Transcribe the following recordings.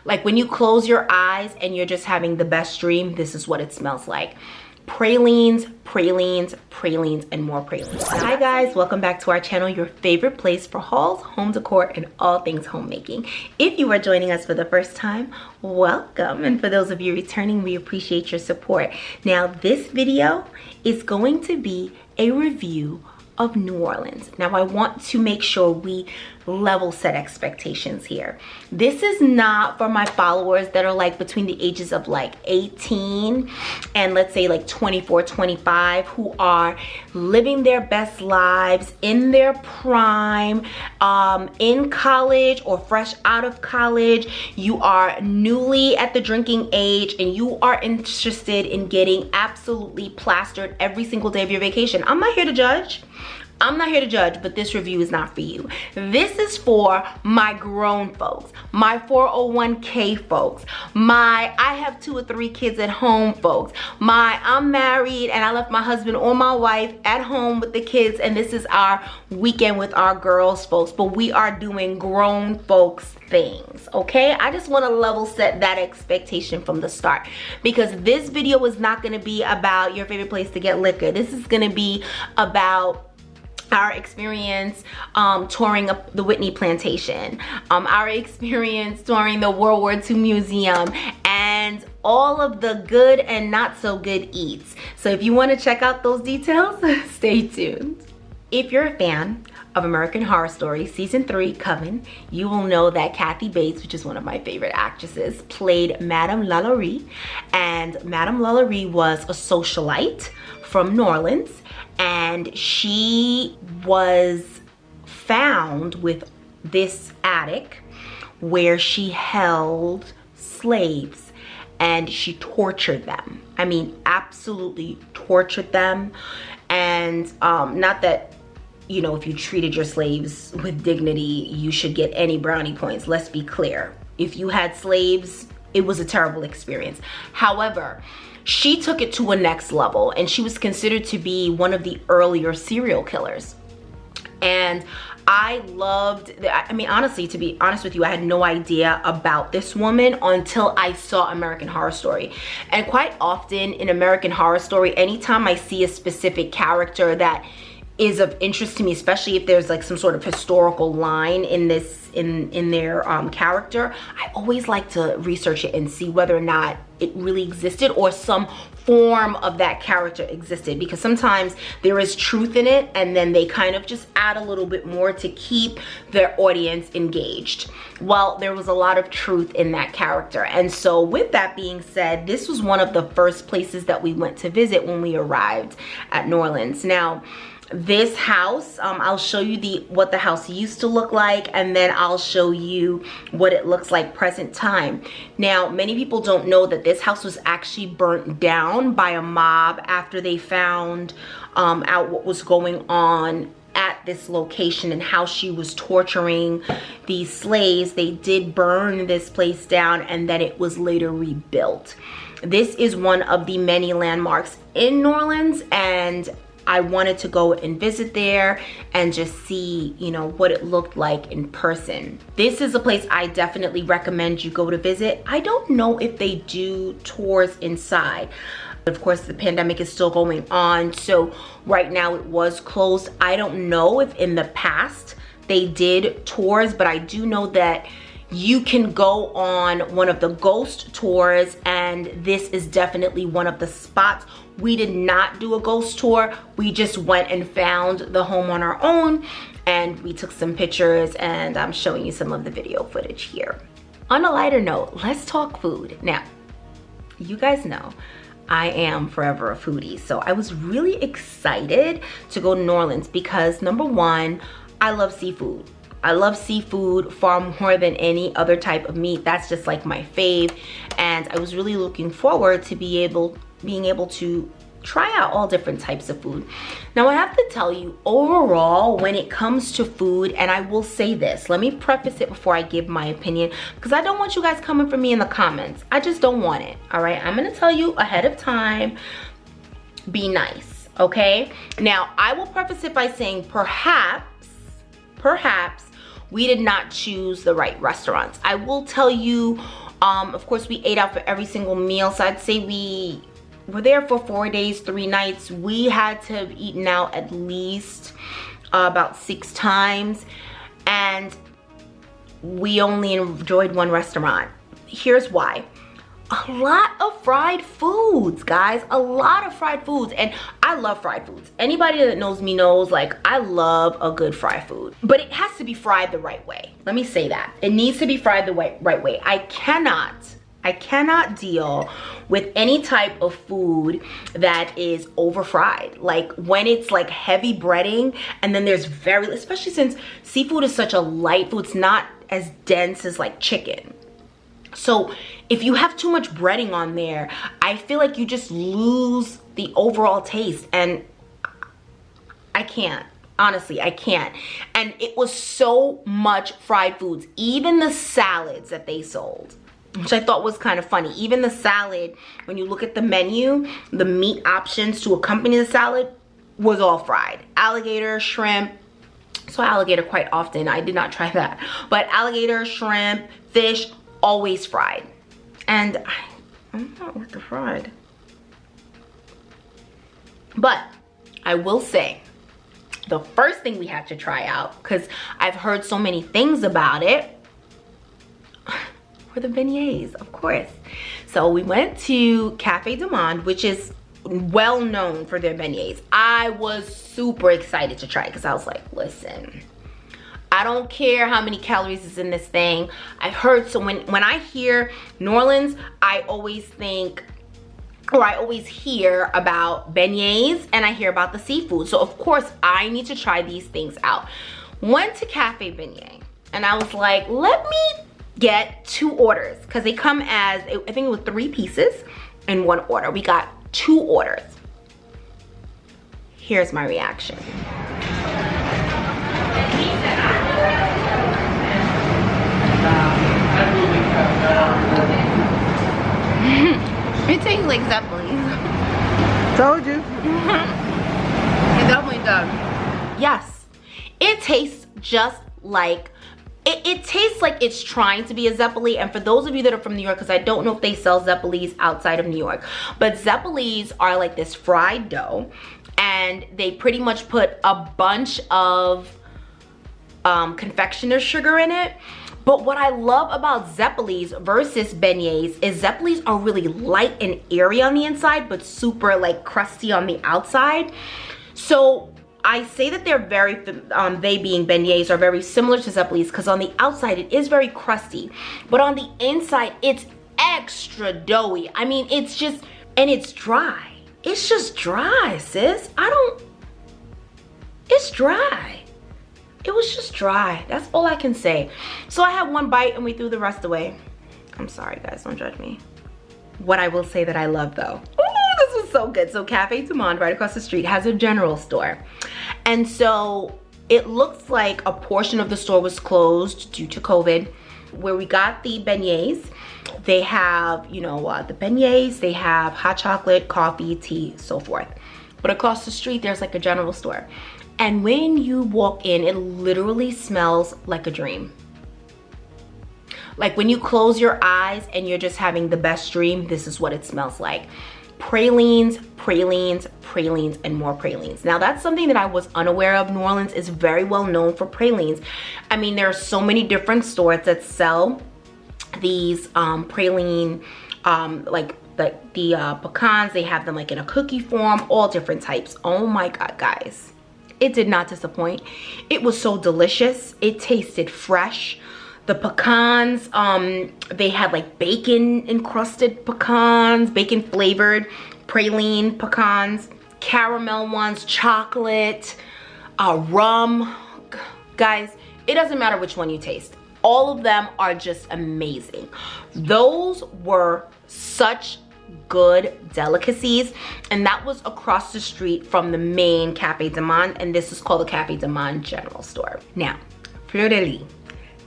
Like when you close your eyes and you're just having the best dream, this is what it smells like. Pralines, pralines, pralines, and more pralines. Hi guys, welcome back to our channel, your favorite place for hauls, home decor, and all things homemaking. If you are joining us for the first time, welcome. And for those of you returning, we appreciate your support. Now, this video is going to be a review of New Orleans. Now, I want to make sure we level set expectations here. This is not for my followers that are like between the ages of like 18 and let's say like 24, 25, who are living their best lives in their prime, in college or fresh out of college. You are newly at the drinking age and you are interested in getting absolutely plastered every single day of your vacation. I'm not here to judge. I'm not here to judge, but this review is not for you. This is for my grown folks, my 401k folks, my I have 2 or 3 kids at home folks, my I'm married and I left my husband or my wife at home with the kids and this is our weekend with our girls folks, but we are doing grown folks things, okay? I just want to level set that expectation from the start, because this video is not going to be about your favorite place to get liquor. This is going to be about our experience touring up the Whitney Plantation, our experience touring the World War II Museum, and all of the good and not so good eats. So if you want to check out those details, stay tuned. If you're a fan of American Horror Story Season 3 Coven, you will know that Kathy Bates, which is one of my favorite actresses, played Madame Lalaurie, and Madame Lalaurie was a socialite from New Orleans, and she was found with this attic where she held slaves and she tortured them. I mean, absolutely tortured them. And not that, you know, if you treated your slaves with dignity, you should get any brownie points. Let's be clear. If you had slaves, it was a terrible experience. However, she took it to a next level and she was considered to be one of the earlier serial killers. And I loved, I mean, honestly, to be honest with you, I had no idea about this woman until I saw American Horror Story. And quite often in American Horror Story, anytime I see a specific character that is of interest to me, especially if there's like some sort of historical line in this in their character, I always like to research it and see whether or not it really existed or some form of that character existed, because sometimes there is truth in it and then they kind of just add a little bit more to keep their audience engaged. Well, there was a lot of truth in that character, and so with that being said, this was one of the first places that we went to visit when we arrived at New Orleans. Now, this house, I'll show you what the house used to look like, and then I'll show you what it looks like present time. Now, many people don't know that this house was actually burnt down by a mob after they found out what was going on at this location and how she was torturing these slaves. They did burn this place down and then it was later rebuilt. This is one of the many landmarks in New Orleans, and I wanted to go and visit there and just see, you know, what it looked like in person. This is a place I definitely recommend you go to visit. I don't know if they do tours inside. Of course, the pandemic is still going on, so right now it was closed. I don't know if in the past they did tours, but I do know that you can go on one of the ghost tours, and this is definitely one of the spots. We did not do a ghost tour. We just went and found the home on our own and we took some pictures, and I'm showing you some of the video footage here. On a lighter note, let's talk food. Now, you guys know I am forever a foodie, so I was really excited to go to New Orleans because number one, I love seafood. I love seafood far more than any other type of meat. That's just like my fave, and I was really looking forward to being able to try out all different types of food. Now, I have to tell you, overall, when it comes to food, and I will say this, let me preface it before I give my opinion, because I don't want you guys coming for me in the comments. I just don't want it, all right? I'm gonna tell you ahead of time, be nice, okay? Now, I will preface it by saying perhaps we did not choose the right restaurants. I will tell you Of course, we ate out for every single meal. So I'd say we were there for 4 days, 3 nights. We had to have eaten out at least about 6 times. And we only enjoyed one restaurant. Here's why. A lot of fried foods, guys. A lot of fried foods. And I love fried foods. Anybody that knows me knows, like, I love a good fried food. But it has to be fried the right way. Let me say that. It needs to be fried the right way. I cannot deal with any type of food that is over fried. Like when it's like heavy breading and then there's especially since seafood is such a light food, it's not as dense as like chicken. So if you have too much breading on there, I feel like you just lose the overall taste, and I can't. Honestly, I can't. And it was so much fried foods. Even the salads that they sold, which I thought was kind of funny. Even the salad, when you look at the menu, the meat options to accompany the salad was all fried. Alligator, shrimp. So alligator quite often. I did not try that. But alligator, shrimp, fish, always fried. And I'm not with the fried. But I will say, the first thing we had to try out, because I've heard so many things about it, were the beignets, of course. So we went to Cafe du Monde, which is well known for their beignets. I was super excited to try it because I was like, listen, I don't care how many calories is in this thing. I've heard, so when I hear New Orleans, I always think, or I always hear about beignets and I hear about the seafood. So of course I need to try these things out. Went to Cafe Beignet and I was like, let me get 2 orders because they come as, I think it was 3 pieces in 1 order. We got 2 orders. Here's my reaction. It tastes like Zeppelins. Told you. It definitely does. Yes, it tastes just like, it tastes like it's trying to be a Zeppeli. And for those of you that are from New York, because I don't know if they sell Zeppelis outside of New York, but Zeppelis are like this fried dough, and they pretty much put a bunch of confectioner sugar in it. But what I love about Zeppelis versus beignets is Zeppelis are really light and airy on the inside, but super like crusty on the outside. So I say that they're very, they being beignets are very similar to Zeppelis because on the outside it is very crusty, but on the inside it's extra doughy. I mean, it's just, and it's dry. It's just dry, sis. It's dry. It was just dry. That's all I can say. So I had 1 bite and we threw the rest away. I'm sorry guys, don't judge me. What I will say that I love though, this was so good. So Cafe du Monde right across the street has a general store. And so it looks like a portion of the store was closed due to COVID. Where we got the beignets, they have, you know, the beignets, they have hot chocolate, coffee, tea, so forth. But across the street, there's like a general store. And when you walk in, it literally smells like a dream. Like when you close your eyes and you're just having the best dream, this is what it smells like. Pralines, pralines, pralines, and more pralines. Now that's something that I was unaware of. New Orleans is very well known for pralines. I mean, there are so many different stores that sell these praline, like the pecans. They have them like in a cookie form, all different types. Oh my God, guys. It did not disappoint. It was so delicious. It tasted fresh. The pecans, they had like bacon encrusted pecans, bacon flavored praline pecans, caramel ones, chocolate, rum. Guys, it doesn't matter which one you taste. All of them are just amazing. Those were such good delicacies, and that was across the street from the main Cafe du Monde, and this is called the Cafe du Monde General Store. Now, Fleur de Lis.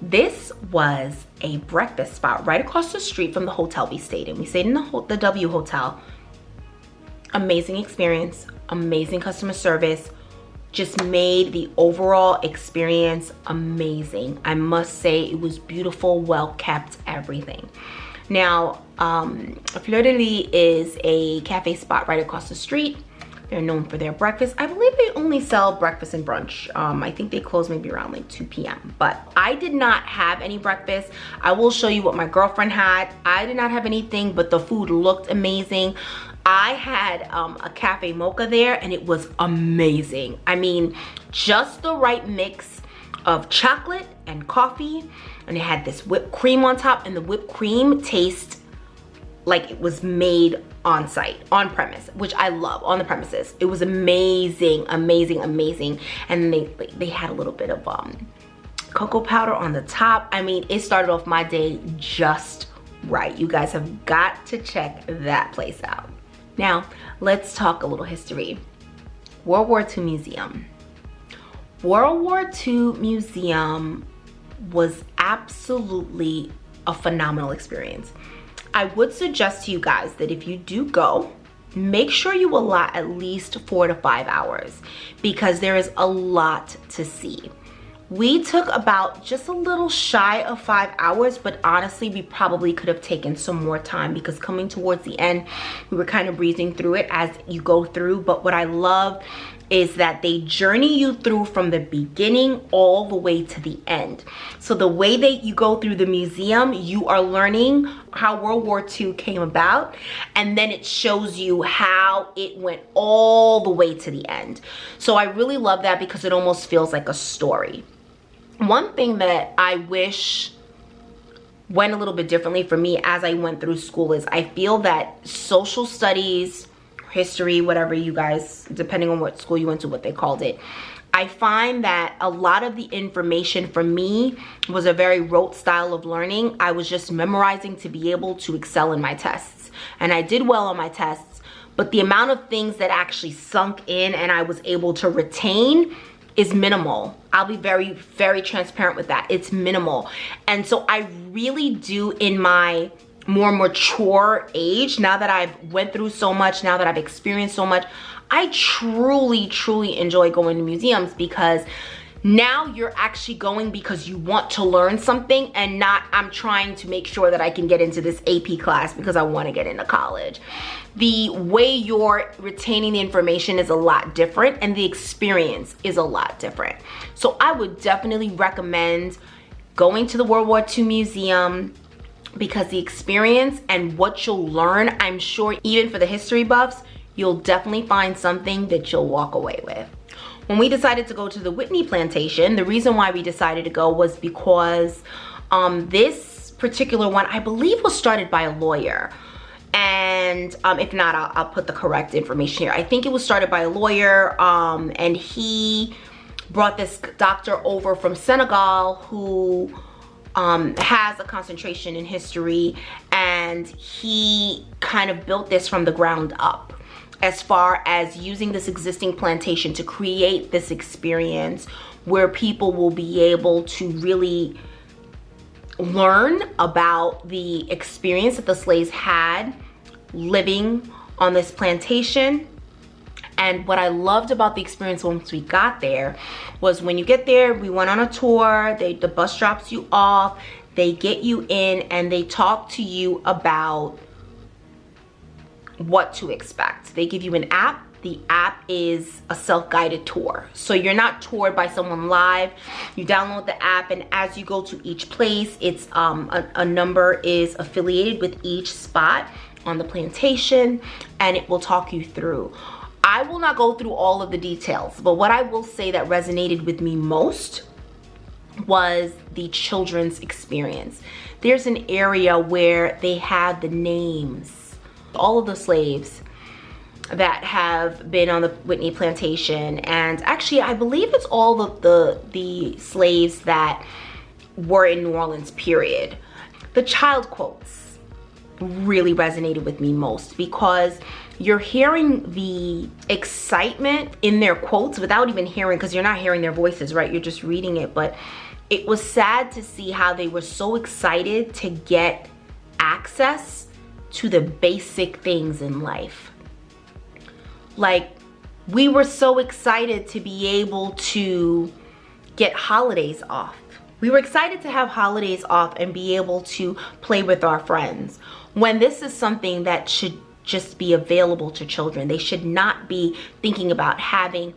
This was a breakfast spot right across the street from the hotel we stayed in. We stayed in the W Hotel. Amazing experience, amazing customer service, just made the overall experience amazing. I must say it was beautiful, well kept, everything. Now, Fleur de Lis is a cafe spot right across the street. They're known for their breakfast. I believe they only sell breakfast and brunch. I think they close maybe around like 2 p.m. But I did not have any breakfast. I will show you what my girlfriend had. I did not have anything, but the food looked amazing. I had a cafe mocha there and it was amazing. I mean, just the right mix of chocolate and coffee. And it had this whipped cream on top, and the whipped cream tastes like it was made on site, on premise, which I love, on the premises. It was amazing, amazing, amazing. And they had a little bit of cocoa powder on the top. I mean, it started off my day just right. You guys have got to check that place out. Now, let's talk a little history. World War II Museum. World War II Museum was absolutely a phenomenal experience. I would suggest to you guys that if you do go, make sure you allot at least 4 to 5 hours because there is a lot to see. We took about just a little shy of 5 hours, but honestly, we probably could have taken some more time because coming towards the end, we were kind of breezing through it as you go through. But what I love is that they journey you through from the beginning all the way to the end. So the way that you go through the museum, you are learning how World War II came about, and then it shows you how it went all the way to the end. So I really love that because it almost feels like a story. One thing that I wish went a little bit differently for me as I went through school is I feel that social studies, history, whatever you guys, depending on what school you went to, what they called it, I find that a lot of the information for me was a very rote style of learning. I was just memorizing to be able to excel in my tests. And I did well on my tests, but the amount of things that actually sunk in and I was able to retain is minimal. I'll be very, very transparent with that. It's minimal. And so I really do, in my more mature age, now that I've went through so much, now that I've experienced so much, I truly, truly enjoy going to museums because now you're actually going because you want to learn something and not I'm trying to make sure that I can get into this AP class because I want to get into college. The way you're retaining the information is a lot different and the experience is a lot different. So I would definitely recommend going to the World War II Museum because the experience and what you'll learn, I'm sure even for the history buffs, you'll definitely find something that you'll walk away with. When we decided to go to the Whitney Plantation, the reason why we decided to go was because this particular one, I believe, was started by a lawyer. And if not, I'll put the correct information here. I think it was started by a lawyer, and he brought this doctor over from Senegal who has a concentration in history, and he kind of built this from the ground up as far as using this existing plantation to create this experience where people will be able to really learn about the experience that the slaves had living on this plantation. And what I loved about the experience once we got there was when you get there, we went on a tour, the bus drops you off, they get you in, and they talk to you about what to expect. They give you an app. The app is a self-guided tour. So you're not toured by someone live. You download the app, and as you go to each place, it's a number is affiliated with each spot on the plantation, and it will talk you through. I will not go through all of the details, but what I will say that resonated with me most was the children's experience. There's an area where they have the names, all of the slaves that have been on the Whitney Plantation, and actually I believe it's all of the slaves that were in New Orleans, period. The child quotes really resonated with me most because you're hearing the excitement in their quotes without even hearing, because you're not hearing their voices, right? You're just reading it. But it was sad to see how they were so excited to get access to the basic things in life. Like we were so excited to be able to get holidays off. We were excited to have holidays off and be able to play with our friends, when this is something that should just be available to children. They should not be thinking about having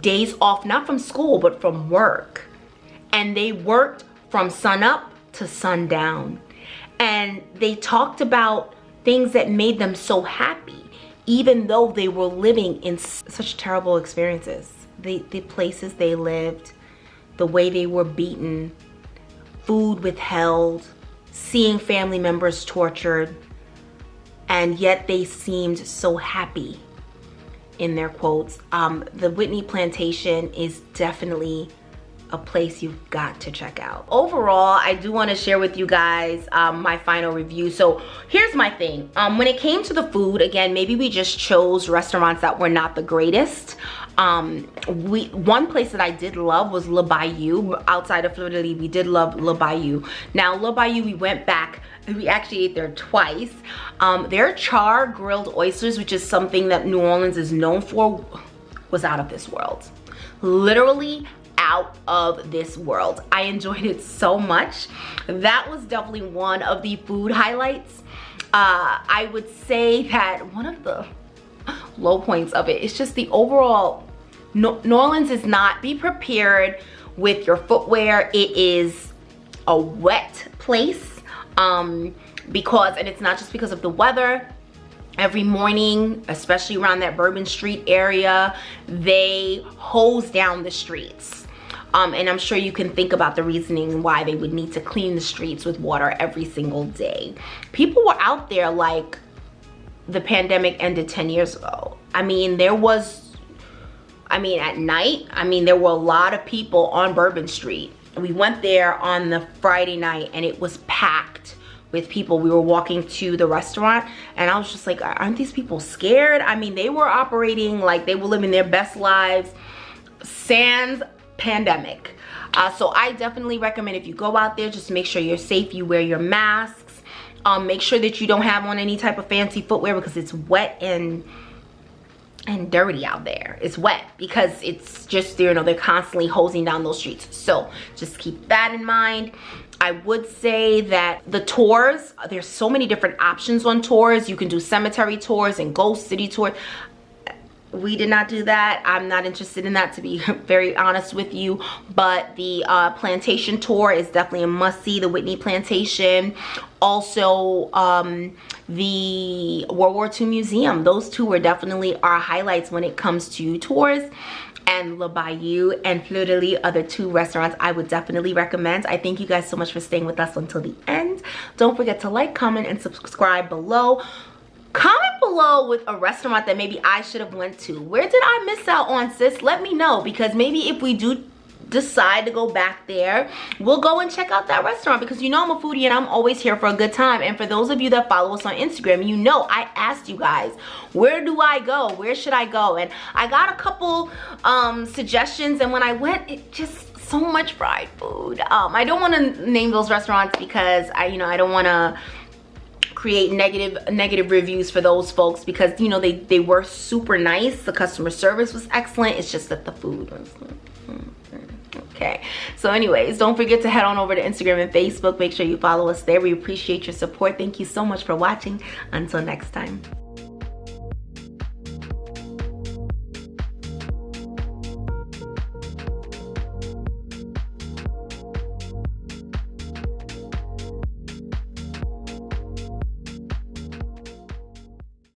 days off, not from school, but from work. And they worked from sun up to sundown. And they talked about things that made them so happy, even though they were living in such terrible experiences. The places they lived, the way they were beaten, food withheld, seeing family members tortured, and yet they seemed so happy in their quotes. The Whitney Plantation is definitely a place you've got to check out. Overall, I do want to share with you guys my final review. So here's my thing. When it came to the food, again, maybe we just chose restaurants that were not the greatest. One place that I did love was Le Bayou. Outside of Fleur de Lis, we did love Le Bayou. Now, Le Bayou, we went back. We actually ate there twice. Their char grilled oysters, which is something that New Orleans is known for, was out of this world. Literally out of this world. I enjoyed it so much. That was definitely one of the food highlights. I would say that one of the low points of it is just the overall, New Orleans is not, be prepared with your footwear. It is a wet place because, and it's not just because of the weather. Every morning, especially around that Bourbon Street area, they hose down the streets. And I'm sure you can think about the reasoning why they would need to clean the streets with water every single day. People were out there like the pandemic ended 10 years ago. I mean, there was, at night, there were a lot of people on Bourbon Street. We went there on the Friday night and it was packed with people. We were walking to the restaurant and I was just like, aren't these people scared? I mean, they were operating like they were living their best lives sans pandemic. So I definitely recommend, if you go out there, just make sure you're safe, you wear your masks, make sure that you don't have on any type of fancy footwear because it's wet and dirty out there. It's wet because it's just, you know, they're constantly hosing down those streets. So just keep that in mind. I would say that the tours, there's so many different options on tours. You can do cemetery tours and ghost city tours. We did not do that. I'm not interested in that, to be very honest with you. But the plantation tour is definitely a must-see. The Whitney Plantation, also the World War II Museum. Those two were definitely our highlights when it comes to tours. And Le Bayou and Fleur de Lis are the two restaurants I would definitely recommend. I thank you guys so much for staying with us until the end. Don't forget to like, comment, and subscribe below. Comment below with a restaurant that maybe I should have went to. Where did I miss out on, sis? Let me know, because maybe if we do decide to go back there, we'll go and check out that restaurant, because you know I'm a foodie and I'm always here for a good time. And for those of you that follow us on Instagram, you know I asked you guys, where do I go? Where should I go? And I got a couple suggestions, and when I went, it just so much fried food. I don't want to name those restaurants because I don't want to create negative reviews for those folks, because you know they were super nice. The customer service was excellent. It's just that the food was okay. So anyways, don't forget to head on over to Instagram and Facebook. Make sure you follow us there. We appreciate your support. Thank you so much for watching. Until next time.